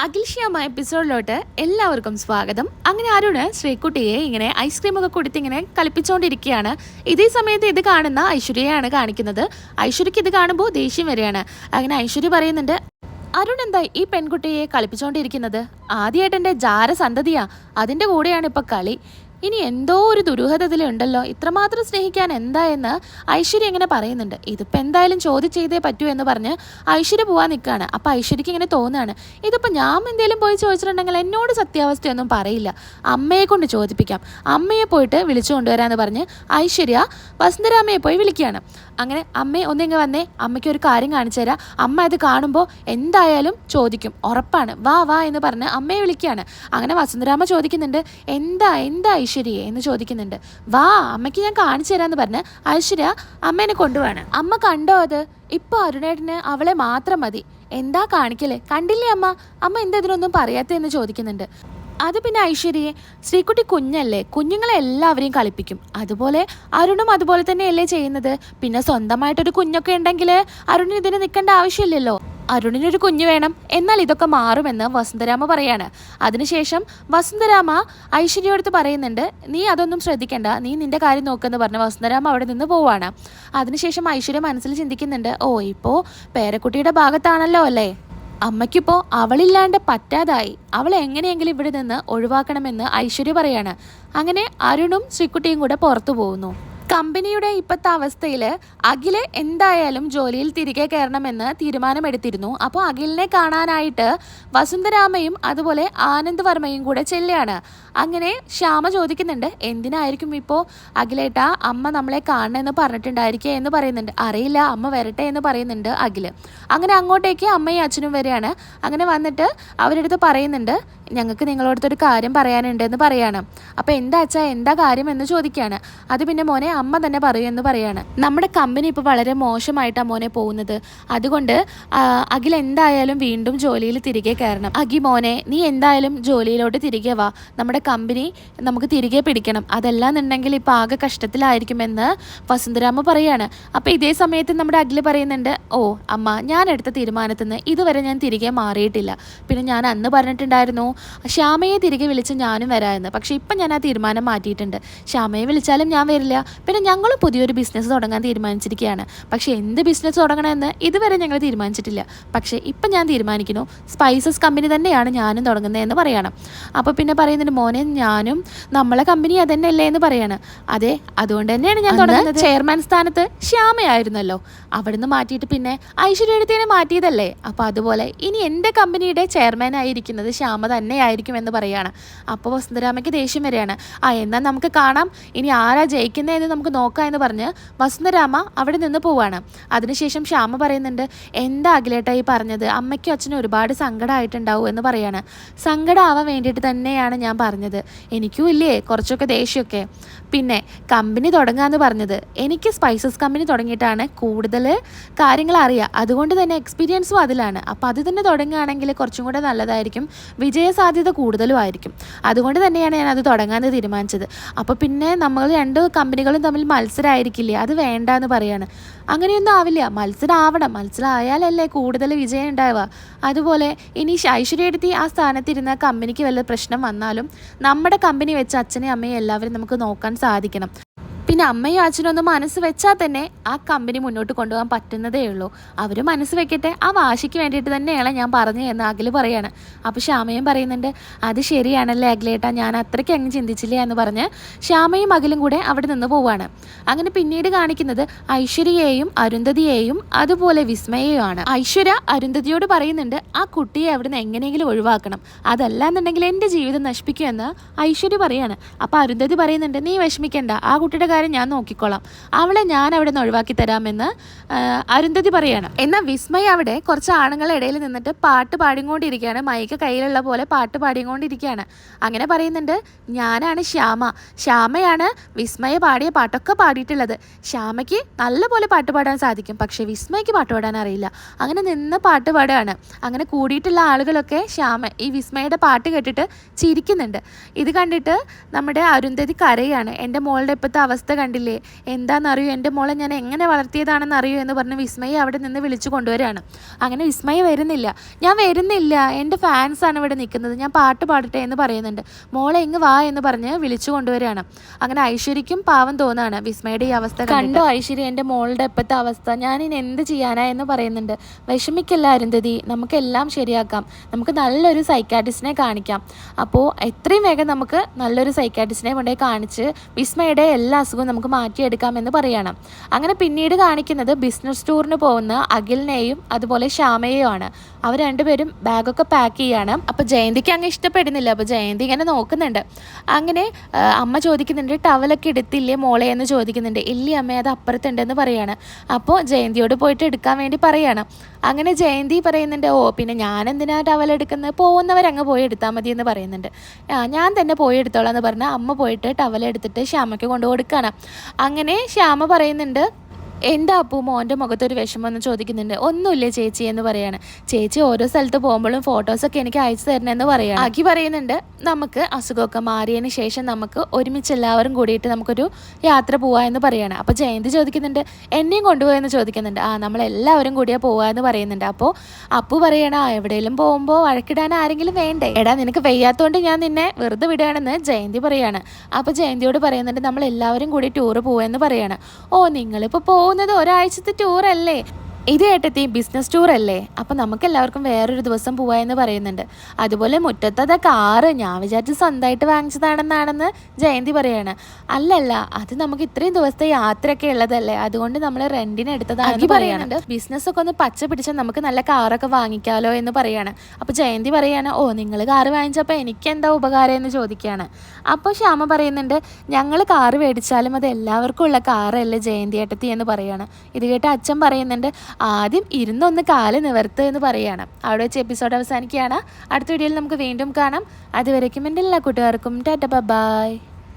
അഖിൽ ശ്യാമ എപ്പിസോഡിലോട്ട് എല്ലാവർക്കും സ്വാഗതം. അങ്ങനെ അരുണ് ശ്രീകുട്ടിയെ ഇങ്ങനെ ഐസ്ക്രീമൊക്കെ കൊടുത്ത് ഇങ്ങനെ കളിപ്പിച്ചുകൊണ്ടിരിക്കുകയാണ്. ഇതേ സമയത്ത് ഇത് കാണുന്ന ഐശ്വര്യയാണ് കാണിക്കുന്നത്. ഐശ്വര്യക്ക് ഇത് കാണുമ്പോൾ ദേഷ്യം വരികയാണ്. അങ്ങനെ ഐശ്വര്യ പറയുന്നുണ്ട്, അരുൺ എന്താ ഈ പെൺകുട്ടിയെ കളിപ്പിച്ചുകൊണ്ടിരിക്കുന്നത്? ആദ്യമായിട്ട് ജാരസന്തതിയാ, അതിൻ്റെ കൂടെയാണ് ഇപ്പം കളി. ഇനി എന്തോ ഒരു ദുരൂഹതയിലുണ്ടല്ലോ, ഇത്രമാത്രം സ്നേഹിക്കാൻ എന്താ എന്ന് ഐശ്വര്യ ഇങ്ങനെ പറയുന്നുണ്ട്. ഇതിപ്പോൾ എന്തായാലും ചോദ്യം ചെയ്തേ പറ്റൂ എന്ന് പറഞ്ഞ് ഐശ്വര്യ പോകാൻ നിൽക്കുകയാണ്. അപ്പോൾ ഐശ്വര്യക്ക് ഇങ്ങനെ തോന്നുകയാണ്, ഇതിപ്പോൾ ഞാൻ എന്തെങ്കിലും പോയി ചോദിച്ചിട്ടുണ്ടെങ്കിൽ എന്നോട് സത്യാവസ്ഥയൊന്നും പറയില്ല, അമ്മയെ കൊണ്ട് ചോദിപ്പിക്കാം, അമ്മയെ പോയിട്ട് വിളിച്ചു കൊണ്ടുവരാമെന്ന് പറഞ്ഞ് ഐശ്വര്യ വസുന്ധരാമ്മയെ പോയി വിളിക്കുകയാണ്. അങ്ങനെ അമ്മയെ ഒന്നിങ്ങ് വന്നേ, അമ്മയ്ക്ക് ഒരു കാര്യം കാണിച്ചു തരാം, അമ്മ ഇത് കാണുമ്പോൾ എന്തായാലും ചോദിക്കും, ഉറപ്പാണ്, വാ വാ എന്ന് പറഞ്ഞ് അമ്മയെ വിളിക്കുകയാണ്. അങ്ങനെ വസുന്ധരാമ്മ ചോദിക്കുന്നുണ്ട്, എന്താ എന്താ ഐശ്വര്യയെ എന്ന് ചോദിക്കുന്നുണ്ട്. വാ അമ്മയ്ക്ക് ഞാൻ കാണിച്ചു തരാമെന്ന് പറഞ്ഞ് ഐശ്വര്യ അമ്മേനെ കൊണ്ടുപോവാണ്. അമ്മ കണ്ടോ അത്? ഇപ്പോൾ അരുണേട്ടന് അവളെ മാത്രം മതി, എന്താ കാണിക്കലേ? കണ്ടില്ലേ അമ്മ? അമ്മ എന്താ ഇതിനൊന്നും പറയാത്തതെന്ന് ചോദിക്കുന്നുണ്ട്. അത് പിന്നെ ഐശ്വര്യയെ, ശ്രീകുട്ടി കുഞ്ഞല്ലേ, കുഞ്ഞുങ്ങളെ എല്ലാവരെയും കളിപ്പിക്കും, അതുപോലെ അരുണും അതുപോലെ തന്നെയല്ലേ ചെയ്യുന്നത്. പിന്നെ സ്വന്തമായിട്ടൊരു കുഞ്ഞൊക്കെ ഉണ്ടെങ്കിൽ അരുണിന് ഇതിന് നിൽക്കേണ്ട ആവശ്യമില്ലല്ലോ, അരുണിനൊരു കുഞ്ഞു വേണം, എന്നാൽ ഇതൊക്കെ മാറുമെന്ന് വസുന്ധരാമ പറയാണ്. അതിനുശേഷം വസുന്ധരാമ ഐശ്വര്യയോടുത്ത് പറയുന്നുണ്ട്, നീ അതൊന്നും ശ്രദ്ധിക്കണ്ട, നീ നിന്റെ കാര്യം നോക്കുമെന്ന് പറഞ്ഞ് വസുന്ധരാമ അവിടെ നിന്ന് പോവാണ്. അതിനുശേഷം ഐശ്വര്യ മനസ്സിൽ ചിന്തിക്കുന്നുണ്ട്, ഓ ഇപ്പോൾ പേരക്കുട്ടിയുടെ ഭാഗത്താണല്ലോ അല്ലേ, അമ്മയ്ക്കിപ്പോൾ അവളില്ലാണ്ട് പറ്റാതായി, അവളെ എങ്ങനെയെങ്കിലും ഇവിടെ നിന്ന് ഒഴിവാക്കണമെന്ന് ഐശ്വര്യ പറയാണ്. അങ്ങനെ അരുണും ശ്രീകുട്ടിയും കൂടെ പുറത്തു പോകുന്നു. കമ്പനിയുടെ ഇപ്പോഴത്തെ അവസ്ഥയിൽ അഖില് എന്തായാലും ജോലിയിൽ തിരികെ കയറണമെന്ന് തീരുമാനമെടുത്തിരുന്നു. അപ്പോൾ അഖിലിനെ കാണാനായിട്ട് വസുന്ധരാമയും അതുപോലെ ആനന്ദ് വർമ്മയും കൂടെ ചെല്ലുകയാണ്. അങ്ങനെ ശ്യാമ ചോദിക്കുന്നുണ്ട്, എന്തിനായിരിക്കും ഇപ്പോൾ അഖിലേട്ട അമ്മ നമ്മളെ കാണണമെന്ന് പറഞ്ഞിട്ടുണ്ടായിരിക്കുക എന്ന് പറയുന്നുണ്ട്. അറിയില്ല, അമ്മ വരട്ടെ എന്ന് പറയുന്നുണ്ട് അഖില്. അങ്ങനെ അങ്ങോട്ടേക്ക് അമ്മയും അച്ഛനും വരികയാണ്. അങ്ങനെ വന്നിട്ട് അവരടുത്ത് പറയുന്നുണ്ട്, ഞങ്ങൾക്ക് നിങ്ങളോടത്തൊരു കാര്യം പറയാനുണ്ട് എന്ന് പറയാണ്. അപ്പോൾ എന്താ അച്ഛാ, എന്താ കാര്യം എന്ന് ചോദിക്കുകയാണ്. അത് പിന്നെ മോനെ അമ്മ തന്നെ പറയുമെന്ന് പറയാണ്. നമ്മുടെ കമ്പനി ഇപ്പോൾ വളരെ മോശമായിട്ടാണ് മോനെ പോകുന്നത്, അതുകൊണ്ട് അഖിൽ എന്തായാലും വീണ്ടും ജോലിയിൽ തിരികെ കയറണം. അഖി മോനെ, നീ എന്തായാലും ജോലിയിലോട്ട് തിരികെ വാ, നമ്മുടെ കമ്പനി നമുക്ക് തിരികെ പിടിക്കണം, അതല്ലാന്നുണ്ടെങ്കിൽ ഇപ്പോൾ ആകെ കഷ്ടത്തിലായിരിക്കുമെന്ന് വസുന്ധരാമ പറയാണ്. അപ്പോൾ ഇതേ സമയത്ത് നമ്മുടെ അഖിൽ പറയുന്നുണ്ട്, ഓ അമ്മ, ഞാൻ എടുത്ത തീരുമാനത്തിൽ നിന്ന് ഇതുവരെ ഞാൻ തിരികെ മാറിയിട്ടില്ല. പിന്നെ ഞാൻ അന്ന് പറഞ്ഞിട്ടുണ്ടായിരുന്നു ശ്യാമയെ തിരികെ വിളിച്ച് ഞാനും വരാമെന്ന്, പക്ഷേ ഇപ്പം ഞാൻ ആ തീരുമാനം മാറ്റിയിട്ടുണ്ട്. ശ്യാമയെ വിളിച്ചാലും ഞാൻ വരില്ല. പിന്നെ ഞങ്ങൾ പുതിയൊരു ബിസിനസ് തുടങ്ങാൻ തീരുമാനിച്ചിരിക്കുകയാണ്, പക്ഷേ എന്ത് ബിസിനസ് തുടങ്ങണമെന്ന് ഇതുവരെ ഞങ്ങൾ തീരുമാനിച്ചിട്ടില്ല. പക്ഷേ ഇപ്പം ഞാൻ തീരുമാനിക്കുന്നു, സ്പൈസസ് കമ്പനി തന്നെയാണ് ഞാനും തുടങ്ങുന്നതെന്ന് പറയണം. അപ്പോൾ പിന്നെ പറയുന്നുണ്ട്, മോനെ ഞാനും നമ്മളെ കമ്പനി അതന്നെയല്ലേ എന്ന് പറയാണ്. അതെ, അതുകൊണ്ട് തന്നെയാണ് ഞാൻ തുടങ്ങുന്നത്. ചെയർമാൻ സ്ഥാനത്ത് ശ്യാമയായിരുന്നല്ലോ, അവിടുന്ന് മാറ്റിയിട്ട് പിന്നെ ഐശ്വര്യടുത്തേനെ മാറ്റിയതല്ലേ, അപ്പോൾ അതുപോലെ ഇനി എൻ്റെ കമ്പനിയുടെ ചെയർമാൻ ആയിരിക്കുന്നത് ശ്യാമ തന്നെയായിരിക്കുമെന്ന് പറയാണ്. അപ്പോൾ വസുന്ധരാമയ്ക്ക് ദേഷ്യം വരികയാണ്. എന്നാൽ നമുക്ക് കാണാം, ഇനി ആരാ ജയിക്കുന്നതെന്ന് നമുക്ക് നോക്കാം എന്ന് പറഞ്ഞ് വസുന്ധരാമ അവിടെ നിന്ന് പോവാണ്. അതിനുശേഷം ശ്യാമ പറയുന്നുണ്ട്, എന്താ അഖിലേട്ടാ ഈ പറഞ്ഞത്? അമ്മയ്ക്കും അച്ഛനും ഒരുപാട് സങ്കടമായിട്ടുണ്ടാവും എന്ന് പറയാണ്. സങ്കടമാവാൻ വേണ്ടിയിട്ട് തന്നെയാണ് ഞാൻ പറഞ്ഞത്, എനിക്കും ഇല്ലേ കുറച്ചൊക്കെ ദേഷ്യമൊക്കെ. പിന്നെ കമ്പനി തുടങ്ങാമെന്ന് പറഞ്ഞത്, എനിക്ക് സ്പൈസസ് കമ്പനി തുടങ്ങിയിട്ടാണ് കൂടുതൽ കാര്യങ്ങൾ അറിയാം, അതുകൊണ്ട് തന്നെ എക്സ്പീരിയൻസും അതിലാണ്. അപ്പോൾ അത് തന്നെ തുടങ്ങുകയാണെങ്കിൽ കുറച്ചും കൂടെ നല്ലതായിരിക്കും, വിജയസാധ്യത കൂടുതലും ആയിരിക്കും. അതുകൊണ്ട് തന്നെയാണ് ഞാൻ അത് തുടങ്ങാമെന്ന് തീരുമാനിച്ചത്. അപ്പോൾ പിന്നെ നമ്മൾ രണ്ട് കമ്പനികളും തമ്മിൽ മത്സരമായിരിക്കില്ലേ, അത് വേണ്ട എന്ന് പറയാണ്. അങ്ങനെയൊന്നും ആവില്ല, മത്സരം ആവണം, മത്സരം ആയാലല്ലേ കൂടുതൽ വിജയം ഉണ്ടാവുക. അതുപോലെ ഇനി ഐശ്വര്യടുത്തി ആ സ്ഥാനത്തിരുന്ന കമ്പനിക്ക് വല്ല പ്രശ്നം വന്നാലും നമ്മുടെ കമ്പനി വെച്ച് അച്ഛനെയും അമ്മയും എല്ലാവരും നമുക്ക് നോക്കാൻ സാധിക്കണം. പിന്നെ അമ്മയും അച്ഛനും ഒന്ന് മനസ്സ് വെച്ചാൽ തന്നെ ആ കമ്പനി മുന്നോട്ട് കൊണ്ടുപോകാൻ പറ്റുന്നതേ ഉള്ളൂ. അവർ മനസ്സ് വെക്കട്ടെ, ആ വാശിക്ക് വേണ്ടിയിട്ട് തന്നെയാണ് ഞാൻ പറഞ്ഞു എന്ന് അഖിൽ പറയാണ്. അപ്പോൾ ശ്യാമയും പറയുന്നുണ്ട്, അത് ശരിയാണല്ലേ അഖിലേട്ടാ, ഞാൻ അത്രയ്ക്ക് അങ്ങ് ചിന്തിച്ചില്ല എന്ന് പറഞ്ഞ് ശ്യാമയും അഖിലും കൂടെ അവിടെ നിന്ന് പോവാണ്. അങ്ങനെ പിന്നീട് കാണിക്കുന്നത് ഐശ്വര്യയെയും അരുന്ധതിയെയും അതുപോലെ വിസ്മയെയുമാണ്. ഐശ്വര്യ അരുന്ധതിയോട് പറയുന്നുണ്ട്, ആ കുട്ടിയെ അവിടുന്ന് എങ്ങനെയെങ്കിലും ഒഴിവാക്കണം, അതല്ലാന്നുണ്ടെങ്കിൽ എൻ്റെ ജീവിതം നശിപ്പിക്കുമെന്ന് ഐശ്വര്യ പറയാണ്. അപ്പോൾ അരുന്ധതി പറയുന്നുണ്ട്, നീ വിഷമിക്കണ്ട, ആ കുട്ടിയുടെ ഞാൻ നോക്കിക്കോളാം, അവളെ ഞാൻ അവിടെ നിന്ന് ഒഴിവാക്കി തരാമെന്ന് അരുന്ധതി പറയാണ്. എന്നാൽ വിസ്മയ അവിടെ കുറച്ച് ആണുങ്ങളുടെ ഇടയിൽ നിന്നിട്ട് പാട്ട് പാടിക്കൊണ്ടിരിക്കുകയാണ്, മൈക്ക് കയ്യിലുള്ള പോലെ പാട്ട് പാടിക്കൊണ്ടിരിക്കുകയാണ്. അങ്ങനെ പറയുന്നുണ്ട്, ഞാനാണ് ശ്യാമ, ശ്യാമയാണ് വിസ്മയ പാടിയ പാട്ടൊക്കെ പാടിയിട്ടുള്ളത്, ശ്യാമയ്ക്ക് നല്ലപോലെ പാട്ട് പാടാൻ സാധിക്കും, പക്ഷേ വിസ്മയ്ക്ക് പാട്ട് പാടാൻ അറിയില്ല. അങ്ങനെ നിന്ന് പാട്ട് പാടുകയാണ്. അങ്ങനെ കൂടിയിട്ടുള്ള ആളുകളൊക്കെ ഈ വിസ്മയുടെ പാട്ട് കേട്ടിട്ട് ചിരിക്കുന്നുണ്ട്. ഇത് കണ്ടിട്ട് നമ്മുടെ അരുന്ധതി കരയാണ്, എൻ്റെ മോളുടെ ഇപ്പോഴത്തെ അവസ്ഥ കണ്ടില്ലേ, എന്താണെന്നറിയോ, എൻ്റെ മോളെ ഞാൻ എങ്ങനെ വളർത്തിയതാണെന്ന് അറിയോ എന്ന് പറഞ്ഞ് വിസ്മയെ അവിടെ നിന്ന് വിളിച്ചു കൊണ്ടുവരികയാണ്. അങ്ങനെ വിസ്മയ വരുന്നില്ല. ഞാൻ വരുന്നില്ല, എൻ്റെ ഫാൻസാണ് ഇവിടെ നിൽക്കുന്നത്, ഞാൻ പാട്ട് പാടട്ടെ എന്ന് പറയുന്നുണ്ട്. മോളെ ഇങ്ങ് വാ എന്ന് പറഞ്ഞ് വിളിച്ചു കൊണ്ടുവരികയാണ്. അങ്ങനെ ഐശ്വര്യക്കും പാവം തോന്നാണ് വിസ്മയുടെ ഈ അവസ്ഥ കണ്ടോ. ഐശ്വര്യ, എൻ്റെ മോളുടെ ഇപ്പോഴത്തെ അവസ്ഥ ഞാൻ ഇനി എന്ത് ചെയ്യാനാ എന്ന് പറയുന്നുണ്ട്. വിഷമിക്കല്ല അരുന്ധതി, നമുക്കെല്ലാം ശരിയാക്കാം, നമുക്ക് നല്ലൊരു സൈക്കാട്രിസ്റ്റിനെ കാണിക്കാം. അപ്പോൾ എത്രയും വേഗം നമുക്ക് നല്ലൊരു സൈക്കാട്രിസ്റ്റിനെ കൊണ്ടുപോയി കാണിച്ച് വിസ്മയുടെ എല്ലാ അസുഖവും നമുക്ക് മാറ്റിയെടുക്കാമെന്ന് പറയണം. അങ്ങനെ പിന്നീട് കാണിക്കുന്നത് ബിസിനസ് ടൂറിന് പോകുന്ന അഖിലിനെയും അതുപോലെ ശ്യാമയെയും ആണ്. അവർ രണ്ടുപേരും ബാഗൊക്കെ പാക്ക് ചെയ്യാണ്. അപ്പോൾ ജയന്തിക്ക് അങ്ങ് ഇഷ്ടപ്പെടുന്നില്ല. അപ്പോൾ ജയന്തി ഇങ്ങനെ നോക്കുന്നുണ്ട്. അങ്ങനെ അമ്മ ചോദിക്കുന്നുണ്ട്, ടവലൊക്കെ എടുത്തില്ലേ മോളെ എന്ന് ചോദിക്കുന്നുണ്ട്. ഇല്ലേ അമ്മ, അത് അപ്പുറത്തുണ്ടെന്ന് പറയാണ്. അപ്പോൾ ജയന്തിയോട് പോയിട്ട് എടുക്കാൻ വേണ്ടി പറയാണ്. അങ്ങനെ ജയന്തി പറയുന്നുണ്ട്, ഓ പിന്നെ ഞാൻ എന്തിനാ ടവൽ എടുക്കുന്നത്, പോകുന്നവരങ്ങ് പോയി എടുത്താൽ മതി എന്ന് പറയുന്നുണ്ട്. ഞാൻ തന്നെ പോയി എടുത്തോളാം എന്ന് പറഞ്ഞാൽ അമ്മ പോയിട്ട് ടവൽ എടുത്തിട്ട് ശ്യാമയ്ക്ക് കൊണ്ടു കൊടുക്കുകയാണ്. അങ്ങനെ ശ്യാമ പറയുന്നുണ്ട്, എന്താ അപ്പു മോൻ്റെ മുഖത്തൊരു വിഷമം എന്ന് ചോദിക്കുന്നുണ്ട്. ഒന്നുമില്ല ചേച്ചി എന്ന് പറയാണ്. ചേച്ചി ഓരോ സ്ഥലത്ത് പോകുമ്പോഴും ഫോട്ടോസൊക്കെ എനിക്ക് അയച്ചു തരണമെന്ന് പറയാണ്. അഖി പറയുന്നുണ്ട്, നമുക്ക് അസുഖമൊക്കെ മാറിയതിന് ശേഷം നമുക്ക് ഒരുമിച്ച് എല്ലാവരും കൂടിയിട്ട് നമുക്കൊരു യാത്ര പോവാ എന്ന് പറയാണ്. അപ്പോൾ ജയന്തി ചോദിക്കുന്നുണ്ട്, എന്നെയും കൊണ്ടുപോയെന്ന് ചോദിക്കുന്നുണ്ട്. നമ്മളെല്ലാവരും കൂടിയാ പോവാ എന്ന് പറയുന്നുണ്ട്. അപ്പോൾ അപ്പു പറയണ, എവിടെയെങ്കിലും പോകുമ്പോൾ വഴക്കിടാൻ ആരെങ്കിലും വേണ്ടേ, എടാ നിനക്ക് വയ്യാത്തതുകൊണ്ട് ഞാൻ നിന്നെ വെറുതെ വിടുകയാണെന്ന് ജയന്തി പറയാണ്. അപ്പോൾ ജയന്തിയോട് പറയുന്നുണ്ട്, നമ്മൾ എല്ലാവരും കൂടി ടൂറ് പോവാന്ന് പറയാണ്. ഓ നിങ്ങളിപ്പോൾ പോകുന്നത് ഒരാഴ്ചത്തെ ടൂറല്ലേ, ഇത് ഏട്ടത്തി ബിസിനസ് ടൂർ അല്ലേ, അപ്പം നമുക്കെല്ലാവർക്കും വേറൊരു ദിവസം പോവാമെന്ന് പറയുന്നുണ്ട്. അതുപോലെ മുറ്റത്തത് കാറ് ഞാൻ വിചാരിച്ച് സ്വന്തമായിട്ട് വാങ്ങിച്ചതാണെന്നാണെന്ന് ജയന്തി പറയാണ്. അല്ലല്ല, അത് നമുക്ക് ഇത്രയും ദിവസത്തെ യാത്രയൊക്കെ ഉള്ളതല്ലേ, അതുകൊണ്ട് നമ്മൾ റെന്റിന് എടുത്തതാണെന്ന് പറയുന്നുണ്ട്. ബിസിനസ്സൊക്കെ ഒന്ന് പച്ച പിടിച്ചാൽ നമുക്ക് നല്ല കാറൊക്കെ വാങ്ങിക്കാമല്ലോ എന്ന് പറയാണ്. അപ്പോൾ ജയന്തി പറയാണ്, ഓ നിങ്ങൾ കാറ് വാങ്ങിച്ചപ്പോൾ എനിക്ക് എന്താ ഉപകാരം എന്ന് ചോദിക്കുകയാണ്. അപ്പോൾ ശ്യാമ പറയുന്നുണ്ട്, ഞങ്ങൾ കാറ് മേടിച്ചാലും അത് എല്ലാവർക്കും ഉള്ള കാറല്ലേ ജയന്തി ഏട്ടത്തി എന്ന് പറയാണ്. ഇത് കേട്ട് അച്ഛൻ പറയുന്നുണ്ട്, ആദ്യം ഇരുന്നൊന്ന് കാല് നിവർത്ത് എന്ന് പറയുകയാണ്. അവിടെ വെച്ച് എപ്പിസോഡ് അവസാനിക്കുകയാണ്. അടുത്ത വീഡിയോയിൽ നമുക്ക് വീണ്ടും കാണാം. അതുവരേക്കും എൻ്റെ എല്ലാ കൂട്ടുകാർക്കും ടാറ്റ ബൈ.